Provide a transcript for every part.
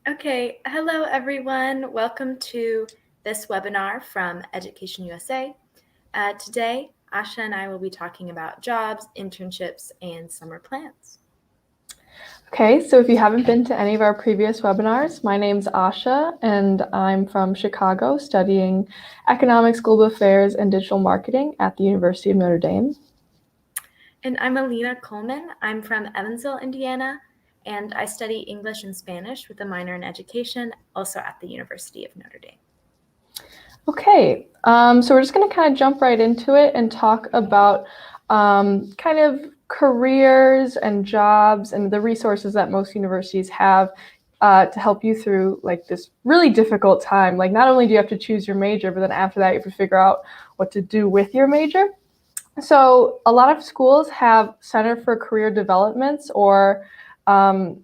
Okay, hello everyone. Welcome to this webinar from Education USA. Today, Asha and I will be talking about jobs, internships, and summer plans. Okay, so if you haven't been to any of our previous webinars, my name's Asha, and I'm from Chicago studying economics, global affairs, and digital marketing at the University of Notre Dame. And I'm Alina Coleman. I'm from Evansville, Indiana, and I study English and Spanish with a minor in education, also at the University of Notre Dame. Okay, so we're just going to kind of jump right into it and talk about kind of careers and jobs and the resources that most universities have to help you through like this really difficult time. Like not only do you have to choose your major, but then after that you have to figure out what to do with your major. So a lot of schools have Center for Career Developments or kind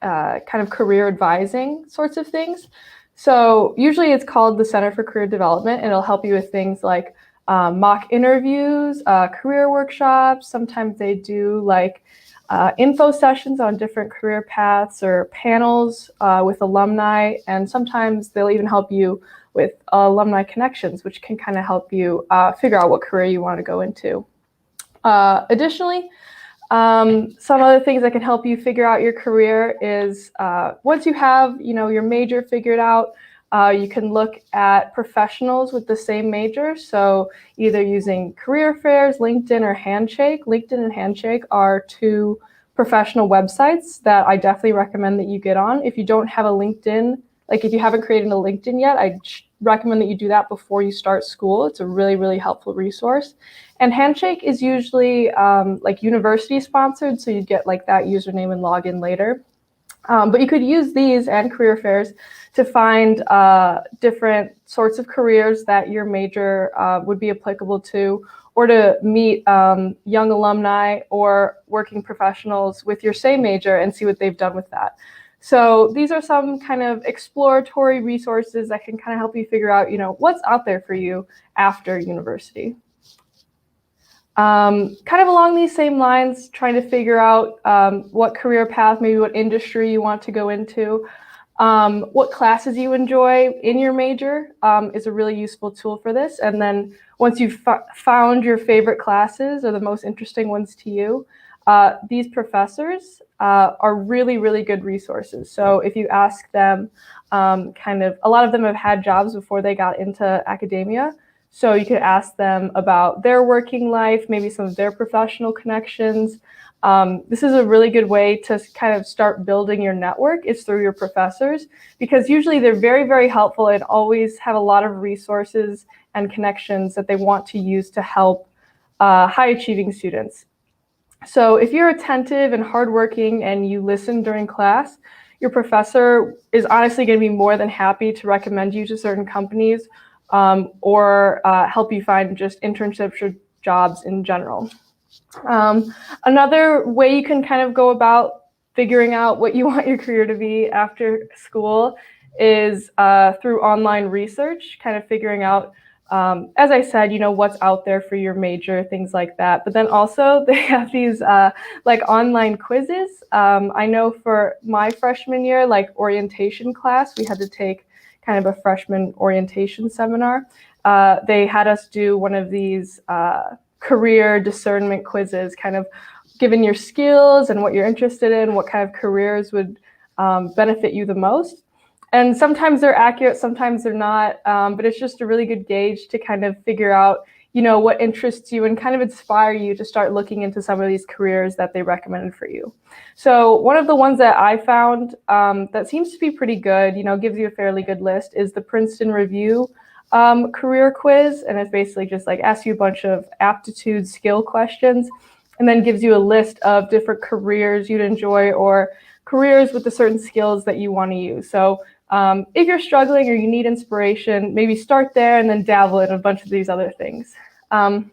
of career advising sorts of things. So usually it's called the Center for Career Development, and it'll help you with things like mock interviews, career workshops. Sometimes they do like info sessions on different career paths or panels with alumni, and sometimes they'll even help you with alumni connections, which can kind of help you figure out what career you want to go into. Additionally, some other things that can help you figure out your career is once you have, your major figured out, you can look at professionals with the same major. So either using career fairs, LinkedIn, or Handshake. LinkedIn and Handshake are two professional websites that I definitely recommend that you get on. If you don't have a LinkedIn, like if you haven't created a LinkedIn yet, I recommend that you do that before you start school. It's a really, really helpful resource. And Handshake is usually like university sponsored, so you get like that username and login later. But you could use these and career fairs to find different sorts of careers that your major would be applicable to, or to meet young alumni or working professionals with your same major and see what they've done with that. So these are some kind of exploratory resources that can kind of help you figure out, what's out there for you after university. Kind of along these same lines, trying to figure out what career path, maybe what industry you want to go into, what classes you enjoy in your major is a really useful tool for this. And then once you've found your favorite classes or the most interesting ones to you, these professors are really, really good resources. So if you ask them, a lot of them have had jobs before they got into academia. So you could ask them about their working life, maybe some of their professional connections. This is a really good way to kind of start building your network is through your professors, because usually they're very, very helpful and always have a lot of resources and connections that they want to use to help high achieving students. So if you're attentive and hardworking and you listen during class, your professor is honestly going to be more than happy to recommend you to certain companies or help you find just internships or jobs in general. Another way you can kind of go about figuring out what you want your career to be after school is through online research, kind of figuring out, as I said, what's out there for your major, things like that. But then also they have these like online quizzes. I know for my freshman year, like orientation class, we had to take kind of a freshman orientation seminar. They had us do one of these career discernment quizzes, kind of given your skills and what you're interested in, what kind of careers would benefit you the most. And sometimes they're accurate, sometimes they're not, but it's just a really good gauge to kind of figure out, what interests you and kind of inspire you to start looking into some of these careers that they recommended for you. So one of the ones that I found that seems to be pretty good, gives you a fairly good list, is the Princeton Review career quiz. And it's basically just like asks you a bunch of aptitude skill questions and then gives you a list of different careers you'd enjoy or careers with the certain skills that you want to use. So if you're struggling or you need inspiration, maybe start there and then dabble in a bunch of these other things. And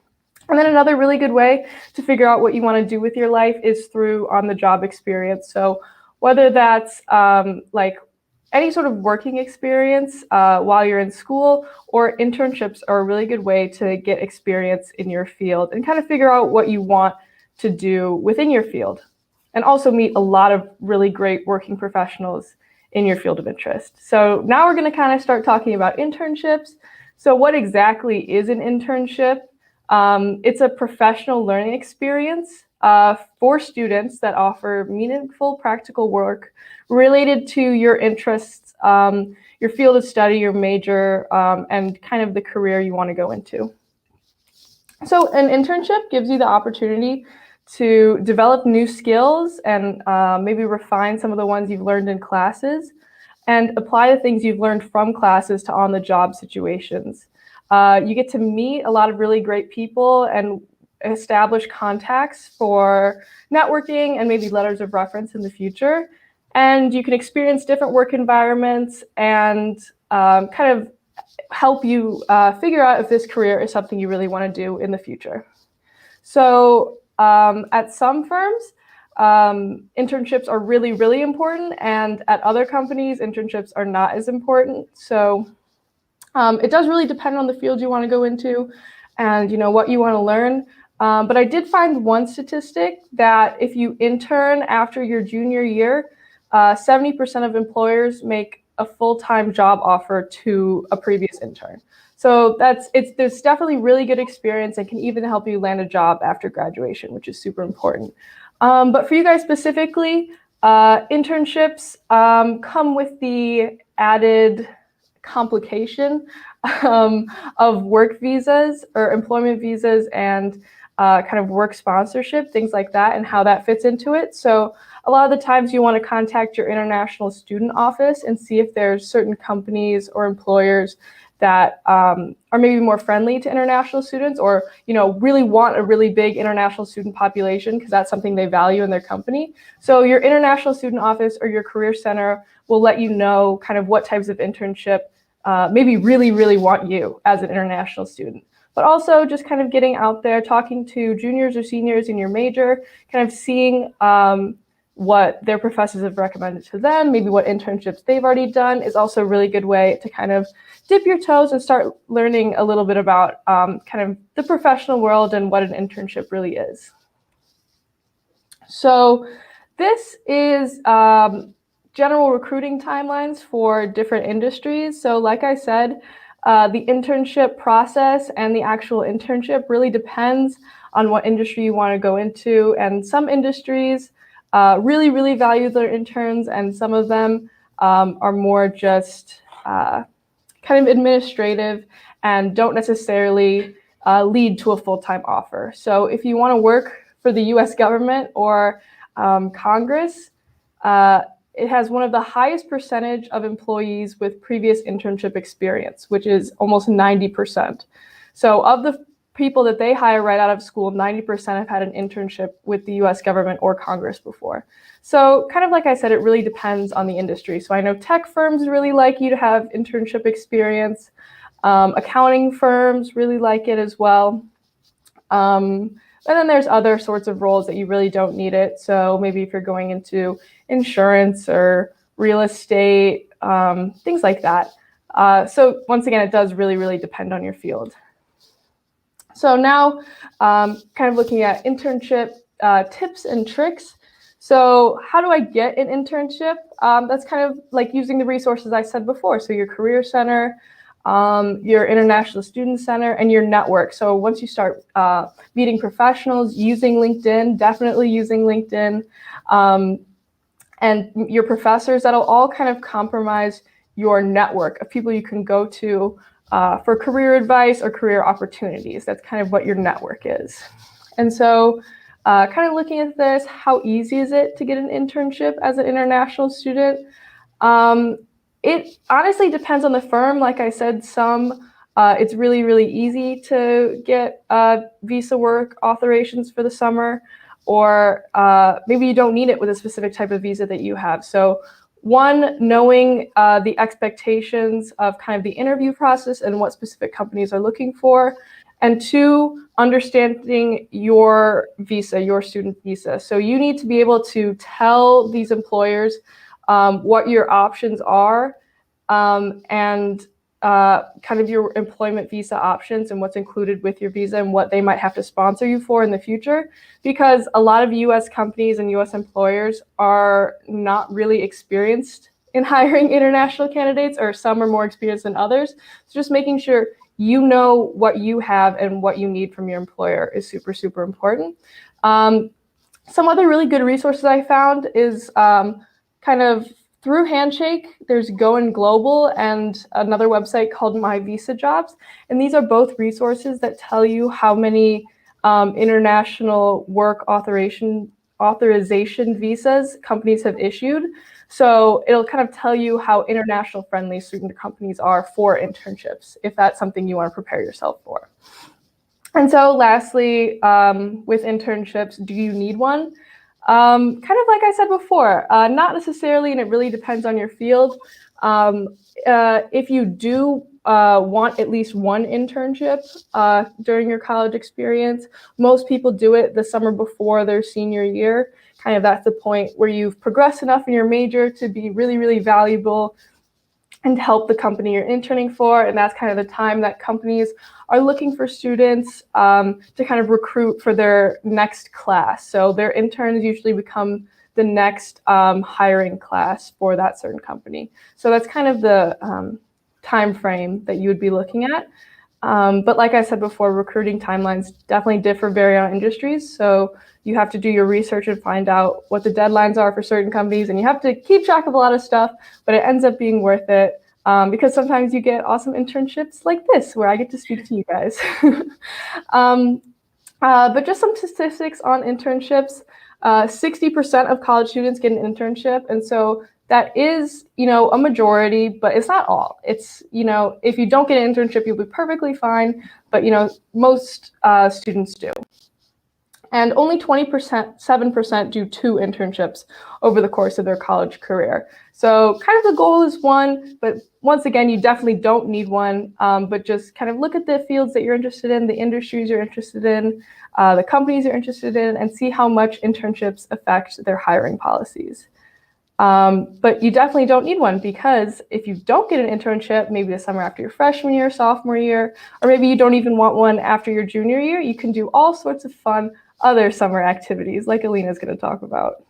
then another really good way to figure out what you want to do with your life is through on-the-job experience. So whether that's like any sort of working experience while you're in school, or internships are a really good way to get experience in your field and kind of figure out what you want to do within your field. And also meet a lot of really great working professionals in your field of interest. So now we're going to kind of start talking about internships. So what exactly is an internship? It's a professional learning experience for students that offer meaningful practical work related to your interests, your field of study, your major, and kind of the career you want to go into. So an internship gives you the opportunity to develop new skills and maybe refine some of the ones you've learned in classes and apply the things you've learned from classes to on-the-job situations. You get to meet a lot of really great people and establish contacts for networking and maybe letters of reference in the future. And you can experience different work environments and kind of help you figure out if this career is something you really want to do in the future. So at some firms, internships are really, really important, and at other companies, internships are not as important. So it does really depend on the field you want to go into and what you want to learn. But I did find one statistic that if you intern after your junior year, 70% of employers make a full-time job offer to a previous intern. So there's definitely really good experience and can even help you land a job after graduation, which is super important. But for you guys specifically, internships come with the added complication of work visas or employment visas and kind of work sponsorship, things like that, and how that fits into it. So a lot of the times you want to contact your international student office and see if there's certain companies or employers that are maybe more friendly to international students or really want a really big international student population because that's something they value in their company. So your international student office or your career center will let you know kind of what types of internship maybe really, really want you as an international student. But also just kind of getting out there, talking to juniors or seniors in your major, kind of seeing what their professors have recommended to them, maybe what internships they've already done is also a really good way to kind of dip your toes and start learning a little bit about kind of the professional world and what an internship really is. So this is general recruiting timelines for different industries. So like I said, the internship process and the actual internship really depends on what industry you want to go into. And some industries really, really value their interns, and some of them are more just kind of administrative and don't necessarily lead to a full-time offer. So if you want to work for the US government or Congress, it has one of the highest percentage of employees with previous internship experience, which is almost 90%. So of the people that they hire right out of school, 90% have had an internship with the US government or Congress before. So kind of like I said, it really depends on the industry. So I know tech firms really like you to have internship experience. Accounting firms really like it as well. And then there's other sorts of roles that you really don't need it. So maybe if you're going into insurance or real estate, things like that. So once again, it does really, really depend on your field. So now kind of looking at internship tips and tricks. So how do I get an internship? That's kind of like using the resources I said before. So your career center, your international student center, and your network. So once you start meeting professionals, using LinkedIn, definitely using LinkedIn, and your professors, that'll all kind of compromise your network of people you can go to for career advice or career opportunities. That's kind of what your network is. And so kind of looking at this, how easy is it to get an internship as an international student? It honestly depends on the firm. Like I said, some it's really, really easy to get visa work authorizations for the summer, or maybe you don't need it with a specific type of visa that you have. So one, knowing the expectations of kind of the interview process and what specific companies are looking for. And two, understanding your visa, your student visa. So you need to be able to tell these employers what your options are and kind of your employment visa options and what's included with your visa and what they might have to sponsor you for in the future. Because a lot of US companies and US employers are not really experienced in hiring international candidates, or some are more experienced than others. So just making sure you know what you have and what you need from your employer is super, super important. Some other really good resources I found is kind of through Handshake, there's Going Global and another website called My Visa Jobs. And these are both resources that tell you how many international work authorization visas companies have issued. So it'll kind of tell you how international friendly certain companies are for internships, if that's something you want to prepare yourself for. And so lastly, with internships, do you need one? Kind of like I said before, not necessarily, and it really depends on your field. If you do want at least one internship during your college experience, most people do it the summer before their senior year. Kind of that's the point where you've progressed enough in your major to be really, really valuable and help the company you're interning for. And that's kind of the time that companies are looking for students to kind of recruit for their next class. So their interns usually become the next hiring class for that certain company. So that's kind of the time frame that you would be looking at. But like I said before, recruiting timelines definitely differ vary on industries. So you have to do your research and find out what the deadlines are for certain companies, and you have to keep track of a lot of stuff, but it ends up being worth it because sometimes you get awesome internships like this where I get to speak to you guys. But just some statistics on internships. 60% of college students get an internship, and so that is, a majority, but it's not all. It's, if you don't get an internship, you'll be perfectly fine, but, most students do. And only 7% do 2 internships over the course of their college career. So kind of the goal is 1, but once again, you definitely don't need one, but just kind of look at the fields that you're interested in, the industries you're interested in, the companies you're interested in, and see how much internships affect their hiring policies. But you definitely don't need one, because if you don't get an internship, maybe the summer after your freshman year, sophomore year, or maybe you don't even want one after your junior year, you can do all sorts of fun other summer activities like Alina's going to talk about.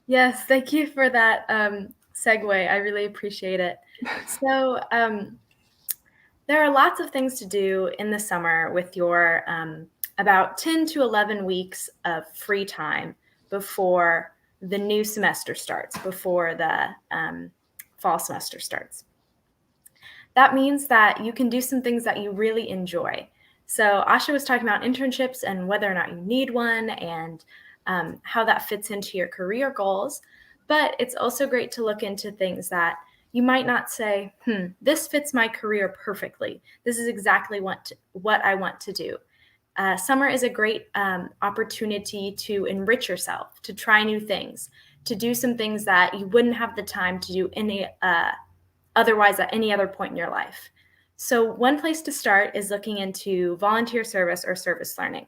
Yes, thank you for that segue. I really appreciate it. So there are lots of things to do in the summer with your about 10 to 11 weeks of free time before the new semester starts, before the fall semester starts. That means that you can do some things that you really enjoy. So Asha was talking about internships and whether or not you need one, and how that fits into your career goals. But it's also great to look into things that you might not say, this fits my career perfectly. This is exactly what I want to do. Summer is a great opportunity to enrich yourself, to try new things, to do some things that you wouldn't have the time to do otherwise at any other point in your life. So one place to start is looking into volunteer service or service learning.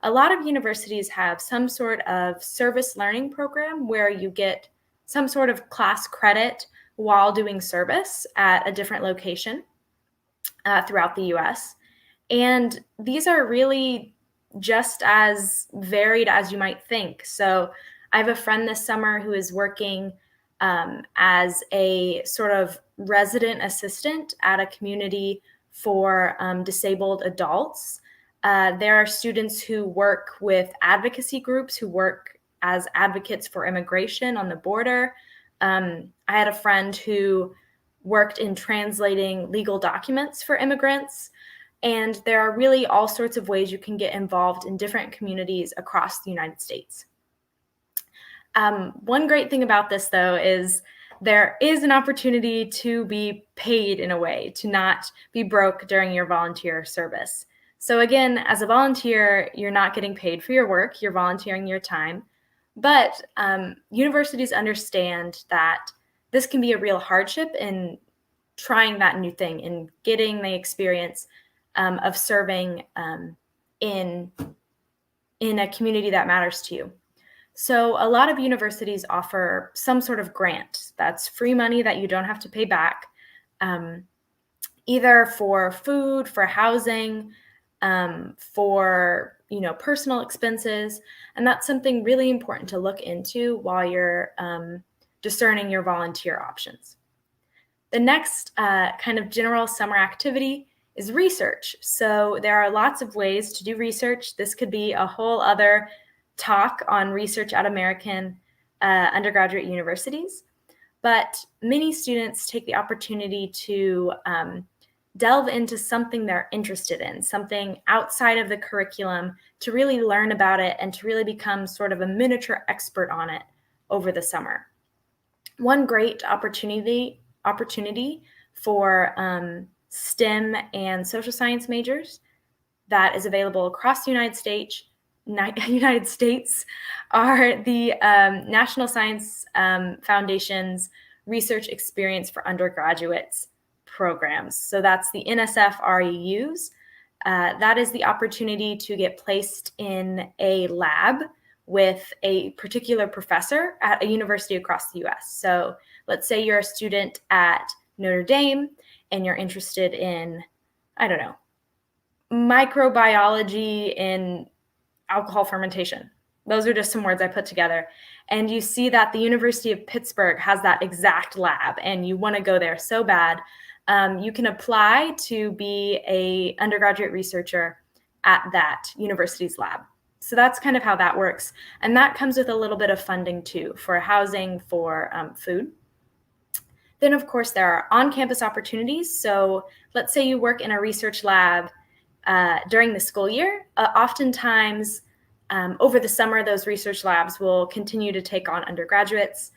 A lot of universities have some sort of service learning program where you get some sort of class credit while doing service at a different location throughout the US. And these are really just as varied as you might think. So I have a friend this summer who is working as a sort of resident assistant at a community for disabled adults. There are students who work with advocacy groups, who work as advocates for immigration on the border. I had a friend who worked in translating legal documents for immigrants. And there are really all sorts of ways you can get involved in different communities across the United States. One great thing about this, though, is there is an opportunity to be paid in a way, to not be broke during your volunteer service. So again, as a volunteer, you're not getting paid for your work, you're volunteering your time. But universities understand that this can be a real hardship in trying that new thing and getting the experience of serving in a community that matters to you. So a lot of universities offer some sort of grant that's free money that you don't have to pay back, either for food, for housing, for personal expenses. And that's something really important to look into while you're discerning your volunteer options. The next kind of general summer activity is research. So there are lots of ways to do research. This could be a whole other talk on research at American undergraduate universities, but many students take the opportunity to delve into something they're interested in, something outside of the curriculum, to really learn about it and to really become sort of a miniature expert on it over the summer. One great opportunity for STEM and social science majors that is available across the United States are the National Science Foundation's Research Experience for Undergraduates programs. So that's the NSF REUs. That is the opportunity to get placed in a lab with a particular professor at a university across the US. So let's say you're a student at Notre Dame and you're interested in, I don't know, microbiology in alcohol fermentation. Those are just some words I put together. And you see that the University of Pittsburgh has that exact lab and you want to go there so bad. You can apply to be an undergraduate researcher at that university's lab. So that's kind of how that works. And that comes with a little bit of funding too, for housing, for food. Then of course there are on-campus opportunities. So let's say you work in a research lab during the school year. Oftentimes over the summer, those research labs will continue to take on undergraduates.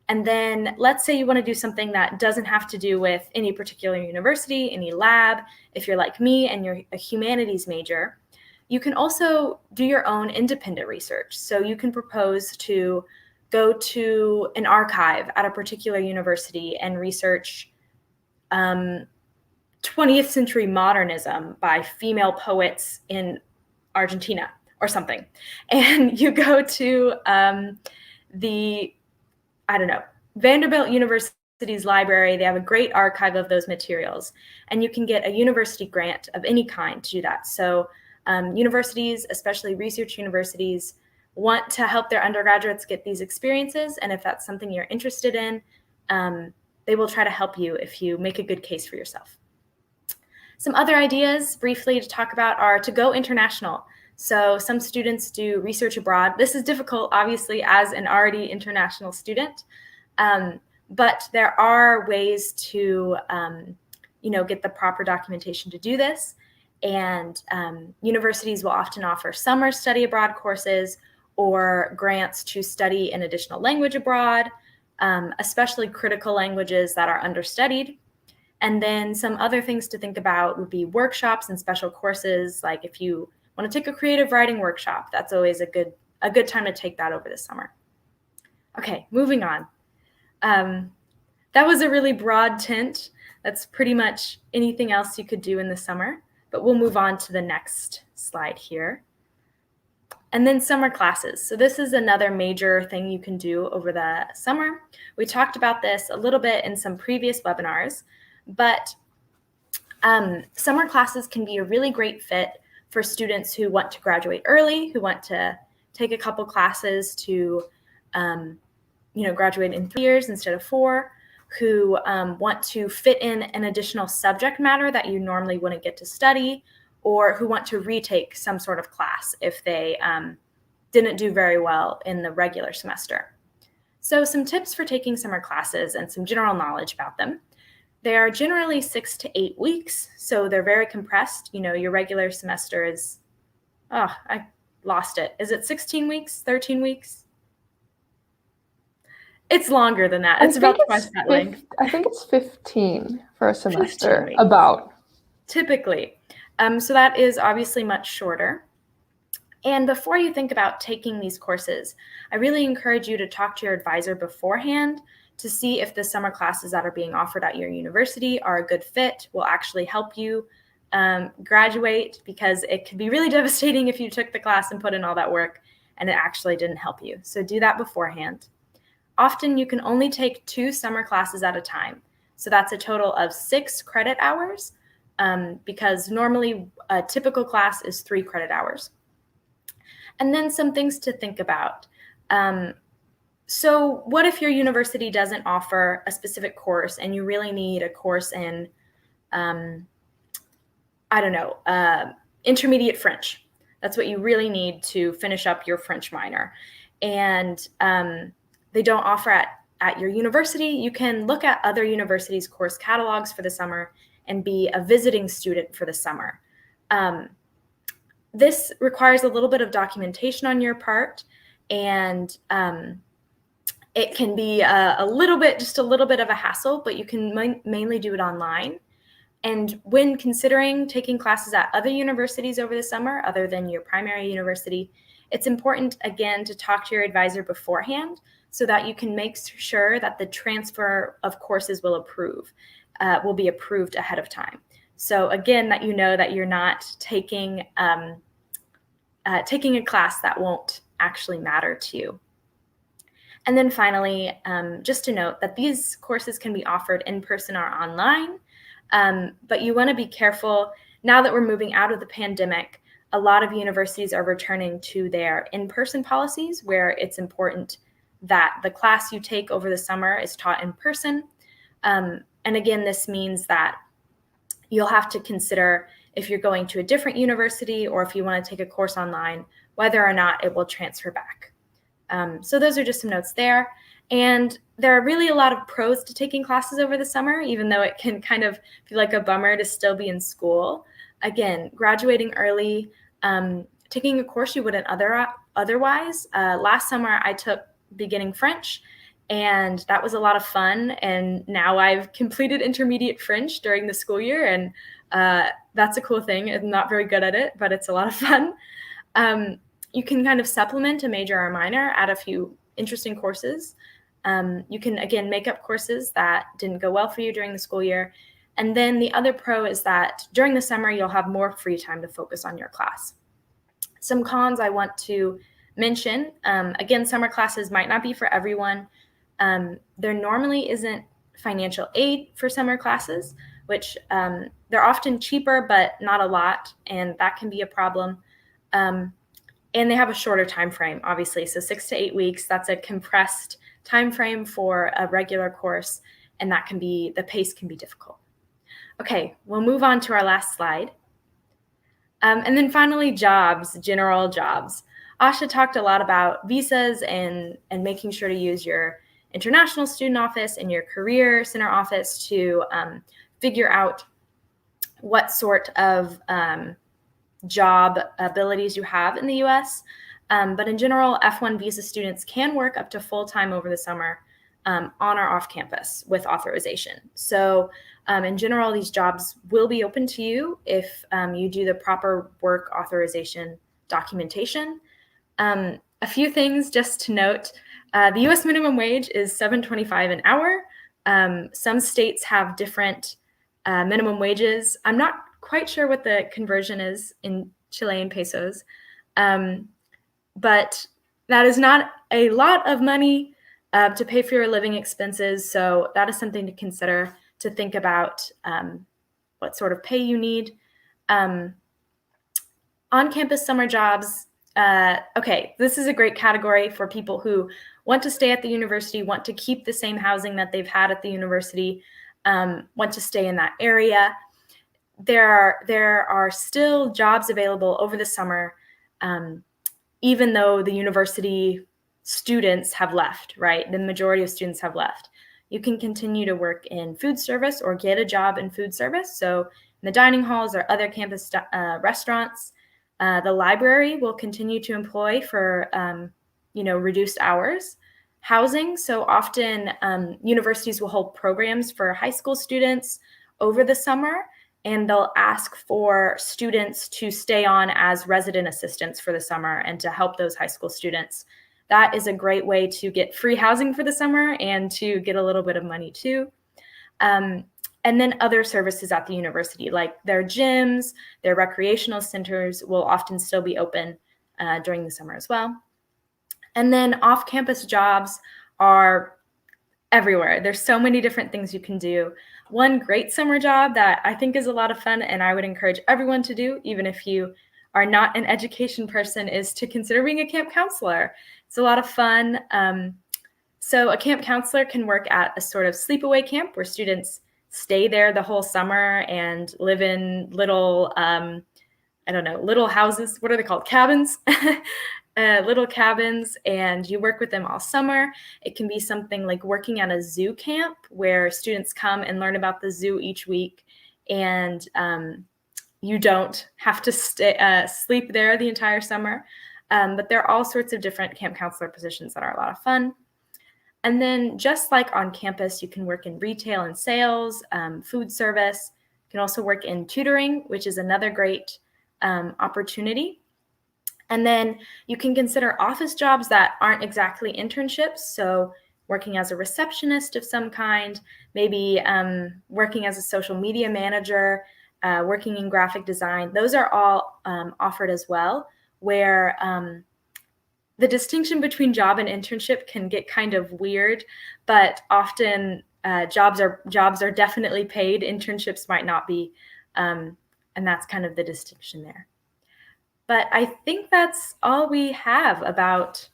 And then let's say you want to do something that doesn't have to do with any particular university, any lab. If you're like me and you're a humanities major, you can also do your own independent research. So you can propose to go to an archive at a particular university and research 20th century modernism by female poets in Argentina or something. And you go to Vanderbilt University's library. They have a great archive of those materials, and you can get a university grant of any kind to do that. So universities, especially research universities, want to help their undergraduates get these experiences. And if that's something you're interested in, they will try to help you if you make a good case for yourself. Some other ideas briefly to talk about are to go international. So some students do research abroad. This is difficult, obviously, as an already international student, but there are ways to get the proper documentation to do this. And universities will often offer summer study abroad courses or grants to study an additional language abroad, especially critical languages that are understudied. And then some other things to think about would be workshops and special courses. Like if you want to take a creative writing workshop, that's always a good time to take that over the summer. Okay, moving on. That was a really broad tint. That's pretty much anything else you could do in the summer, but we'll move on to the next slide here. And then summer classes. So this is another major thing you can do over the summer. We talked about this a little bit in some previous webinars, but summer classes can be a really great fit for students who want to graduate early, who want to take a couple classes to graduate in 3 years instead of 4, who want to fit in an additional subject matter that you normally wouldn't get to study, or who want to retake some sort of class if they didn't do very well in the regular semester. So some tips for taking summer classes and some general knowledge about them. They are generally 6 to 8 weeks, so they're very compressed. Your regular semester is, I lost it. Is it 16 weeks, 13 weeks? It's longer than that. It's about twice that length. I think it's 15 for a semester, about. Typically. So that is obviously much shorter. And before you think about taking these courses, I really encourage you to talk to your advisor beforehand to see if the summer classes that are being offered at your university are a good fit, will actually help you graduate, because it could be really devastating if you took the class and put in all that work and it actually didn't help you. So do that beforehand. Often you can only take 2 summer classes at a time. So that's a total of 6 credit hours, because normally a typical class is 3 credit hours. And then some things to think about. So what if your university doesn't offer a specific course and you really need a course in, intermediate French? That's what you really need to finish up your French minor. And they don't offer at your university. You can look at other universities' course catalogs for the summer and be a visiting student for the summer. This requires a little bit of documentation on your part, and it can be just a little bit of a hassle, but you can mainly do it online. And when considering taking classes at other universities over the summer, other than your primary university, it's important, again, to talk to your advisor beforehand so that you can make sure that the transfer of courses will be approved ahead of time. So again, that you know that you're not taking a class that won't actually matter to you. And then finally, just to note that these courses can be offered in person or online. But you want to be careful. Now that we're moving out of the pandemic, a lot of universities are returning to their in-person policies, where it's important that the class you take over the summer is taught in person. And again, this means that you'll have to consider, if you're going to a different university or if you want to take a course online, whether or not it will transfer back. So those are just some notes there. And there are really a lot of pros to taking classes over the summer, even though it can kind of feel like a bummer to still be in school. Again, graduating early, taking a course you wouldn't otherwise. Last summer, I took beginning French, and that was a lot of fun. And now I've completed intermediate French during the school year, and that's a cool thing. I'm not very good at it, but it's a lot of fun. You can kind of supplement a major or minor, add a few interesting courses. You can, again, make up courses that didn't go well for you during the school year. And then the other pro is that during the summer, you'll have more free time to focus on your class. Some cons I want to mention, again, summer classes might not be for everyone. There normally isn't financial aid for summer classes, which they're often cheaper, but not a lot, and that can be a problem. And they have a shorter time frame, obviously. So 6 to 8 weeks, that's a compressed time frame for a regular course, and the pace can be difficult. Okay, we'll move on to our last slide. And then finally, general jobs. Asha talked a lot about visas and making sure to use your international student office and your career center office to figure out what sort of job abilities you have in the US. But in general, F1 visa students can work up to full-time over the summer on or off campus with authorization. So in general, these jobs will be open to you if you do the proper work authorization documentation. A few things just to note, the US minimum wage is $7.25 an hour. Some states have different minimum wages. I'm not quite sure what the conversion is in Chilean pesos, but that is not a lot of money to pay for your living expenses. So that is something to consider, to think about what sort of pay you need. On-campus summer jobs. Okay, this is a great category for people who want to stay at the university, want to keep the same housing that they've had at the university, want to stay in that area. There are still jobs available over the summer, even though the university students have left, right? The majority of students have left. You can continue to work in food service or get a job in food service. So in the dining halls or other campus restaurants. The library will continue to employ for reduced hours. Housing, so often universities will hold programs for high school students over the summer, and they'll ask for students to stay on as resident assistants for the summer and to help those high school students. That is a great way to get free housing for the summer and to get a little bit of money too. And then other services at the university, like their gyms, their recreational centers, will often still be open during the summer as well. And then off-campus jobs are everywhere. There's so many different things you can do. One great summer job that I think is a lot of fun and I would encourage everyone to do, even if you are not an education person, is to consider being a camp counselor. It's a lot of fun. So a camp counselor can work at a sort of sleepaway camp where students stay there the whole summer and live in little, little houses. What are they called? Cabins. Little cabins, and you work with them all summer. It can be something like working at a zoo camp where students come and learn about the zoo each week, and you don't have to sleep there the entire summer. But there are all sorts of different camp counselor positions that are a lot of fun. And then just like on campus, you can work in retail and sales, food service. You can also work in tutoring, which is another great opportunity. And then you can consider office jobs that aren't exactly internships. So working as a receptionist of some kind, maybe working as a social media manager, working in graphic design. Those are all offered as well, where the distinction between job and internship can get kind of weird, but often jobs are definitely paid. Internships might not be, and that's kind of the distinction there. But I think that's all we have about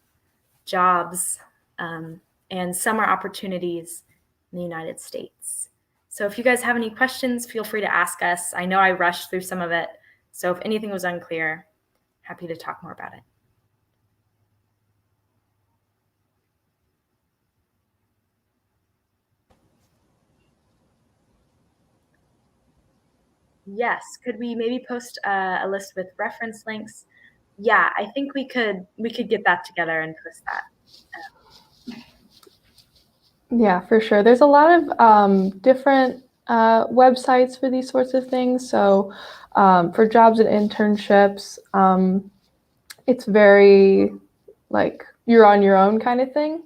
jobs and summer opportunities in the United States. So if you guys have any questions, feel free to ask us. I know I rushed through some of it, so if anything was unclear, happy to talk more about it. Yes, could we maybe post a list with reference links? Yeah, I think we could get that together and post that. Yeah, for sure. There's a lot of different websites for these sorts of things. So for jobs and internships, it's very like you're on your own kind of thing.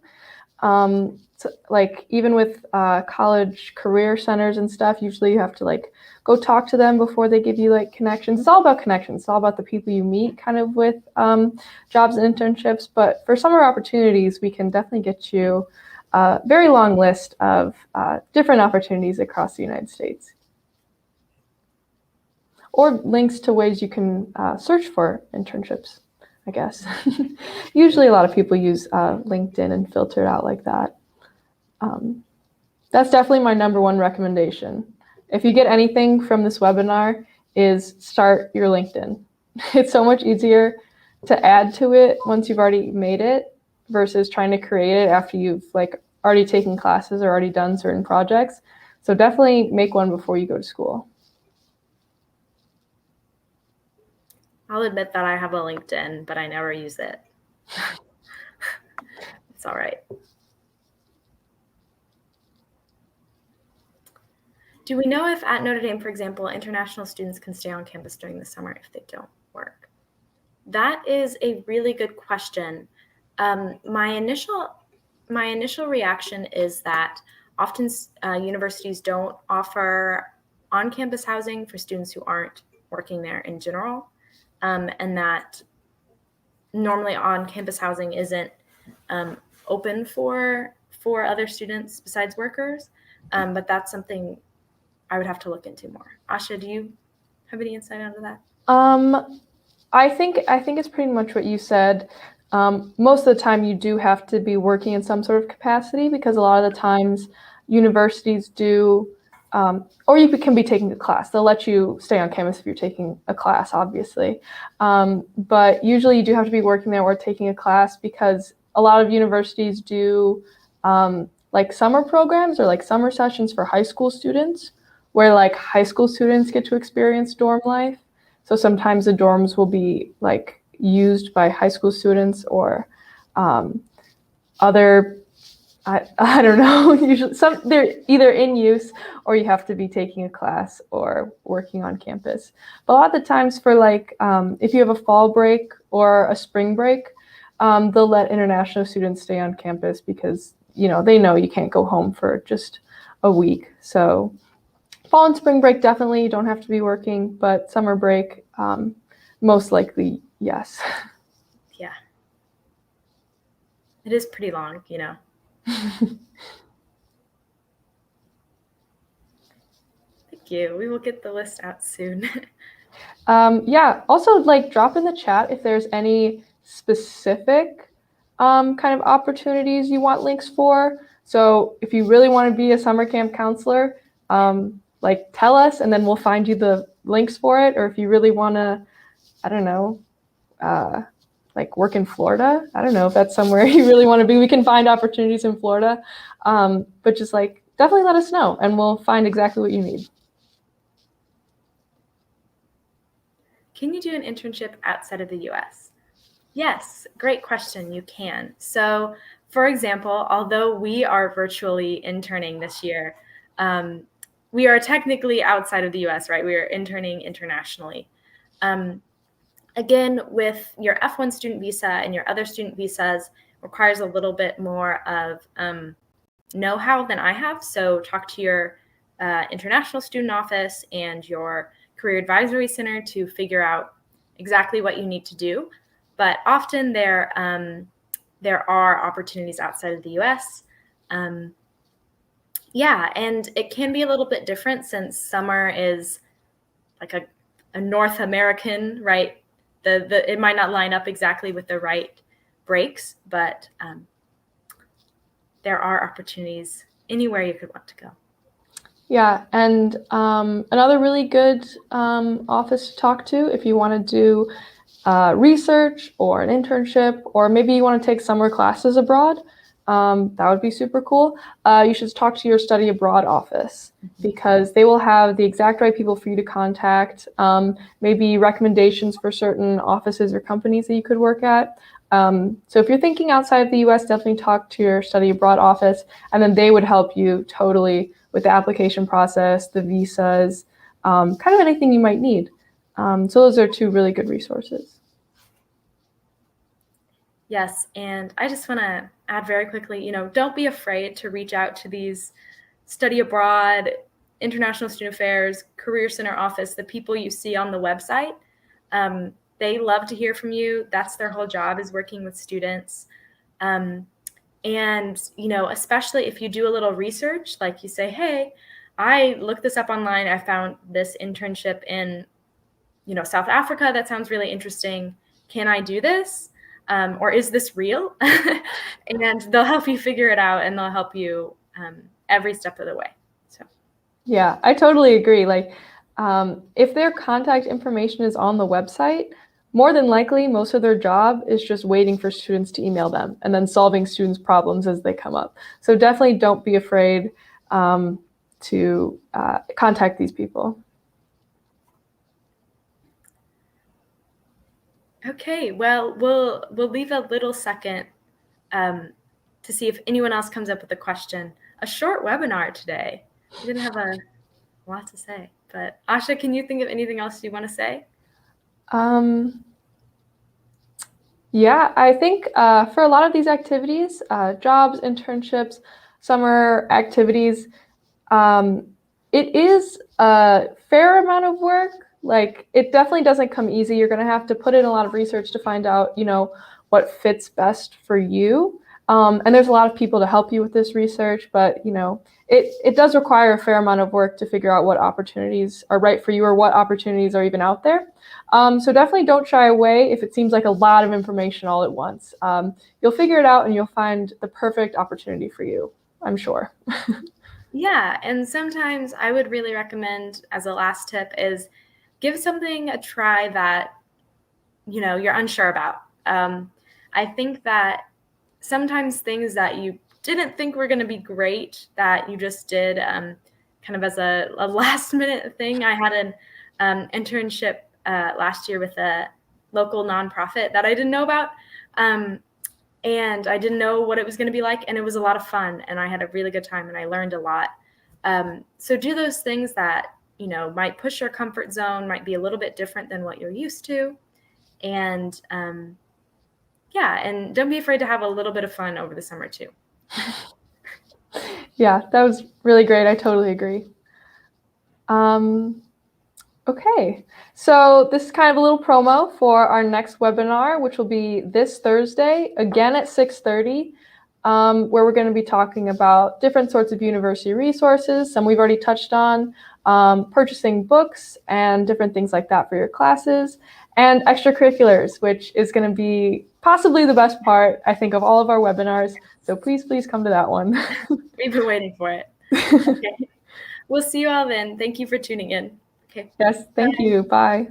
So, like even with college career centers and stuff, usually you have to like go talk to them before they give you like connections. It's all about connections. It's all about the people you meet kind of with jobs and internships. But for summer opportunities, we can definitely get you a very long list of different opportunities across the United States. Or links to ways you can search for internships, I guess. Usually a lot of people use LinkedIn and filter it out like that. That's definitely my number one recommendation. If you get anything from this webinar, is start your LinkedIn. It's so much easier to add to it once you've already made it versus trying to create it after you've like already taken classes or already done certain projects. So definitely make one before you go to school. I'll admit that I have a LinkedIn, but I never use it. It's all right. Do we know if at Notre Dame, for example, international students can stay on campus during the summer if they don't work? That is a really good question. My initial reaction is that often universities don't offer on-campus housing for students who aren't working there in general, and that normally on-campus housing isn't open for other students besides workers, but that's something I would have to look into more. Asha, do you have any insight onto that? I think it's pretty much what you said. Most of the time you do have to be working in some sort of capacity because a lot of the times universities do, or you can be taking a class. They'll let you stay on campus if you're taking a class, obviously. But usually you do have to be working there or taking a class because a lot of universities do like summer programs or like summer sessions for high school students where like high school students get to experience dorm life. So sometimes the dorms will be like used by high school students or other, I don't know, usually they're either in use or you have to be taking a class or working on campus. But a lot of the times for like, if you have a fall break or a spring break, they'll let international students stay on campus because, they know you can't go home for just a week. So fall and spring break, definitely you don't have to be working, but summer break, most likely, yes. Yeah. It is pretty long, Thank you. We will get the list out soon. Yeah, also like drop in the chat if there's any specific kind of opportunities you want links for. So if you really want to be a summer camp counselor, like tell us and then we'll find you the links for it. Or if you really want to, I don't know, like work in Florida. I don't know if that's somewhere you really want to be. We can find opportunities in Florida, but just like definitely let us know and we'll find exactly what you need. Can you do an internship outside of the US? Yes, great question. You can. So, for example, although we are virtually interning this year, we are technically outside of the US, right? We are interning internationally. Again, with your F1 student visa and your other student visas, requires a little bit more of know-how than I have. So talk to your international student office and your career advisory center to figure out exactly what you need to do. But often there are opportunities outside of the US. Yeah, and it can be a little bit different since summer is like a North American, right? It might not line up exactly with the right breaks, but there are opportunities anywhere you could want to go. Yeah, and another really good office to talk to if you want to do research or an internship, or maybe you want to take summer classes abroad. That would be super cool. You should talk to your study abroad office because they will have the exact right people for you to contact, maybe recommendations for certain offices or companies that you could work at. So if you're thinking outside of the US, definitely talk to your study abroad office, and then they would help you totally with the application process, the visas, kind of anything you might need. So those are two really good resources. Yes, and I just want to add very quickly, don't be afraid to reach out to these study abroad, international student affairs, career center office, the people you see on the website. They love to hear from you. That's their whole job, is working with students. And, especially if you do a little research, like you say, hey, I looked this up online. I found this internship in, South Africa. That sounds really interesting. Can I do this? Or is this real? And they'll help you figure it out, and they'll help you every step of the way. So, yeah, I totally agree. Like, if their contact information is on the website, more than likely, most of their job is just waiting for students to email them and then solving students' problems as they come up. So definitely don't be afraid to contact these people. okay, well, we'll leave a little second to see if anyone else comes up with a question. A short webinar today. We didn't have a lot to say, but Asha, can you think of anything else you want to say? Yeah, I think for a lot of these activities, jobs, internships, summer activities, it is a fair amount of work. Like, it definitely doesn't come easy. You're going to have to put in a lot of research to find out, what fits best for you. And there's a lot of people to help you with this research, but, it does require a fair amount of work to figure out what opportunities are right for you or what opportunities are even out there. So definitely don't shy away if it seems like a lot of information all at once. You'll figure it out and you'll find the perfect opportunity for you, I'm sure. Yeah, and sometimes I would really recommend, as a last tip, is give something a try that you're unsure about. I think that sometimes things that you didn't think were going to be great that you just did kind of as a last minute thing. I had an internship last year with a local nonprofit that I didn't know about. And I didn't know what it was going to be like. And it was a lot of fun. And I had a really good time and I learned a lot. So do those things that, might push your comfort zone, might be a little bit different than what you're used to. And yeah, and don't be afraid to have a little bit of fun over the summer too. Yeah, that was really great. I totally agree. Okay, so this is kind of a little promo for our next webinar, which will be this Thursday, again at 6:30, where we're going to be talking about different sorts of university resources, some we've already touched on, purchasing books and different things like that for your classes. and extracurriculars, which is going to be possibly the best part, I think, of all of our webinars. So please come to that one. We've been waiting for it. Okay. We'll see you all then. Thank you for tuning in. Okay. Yes, thank you. Bye.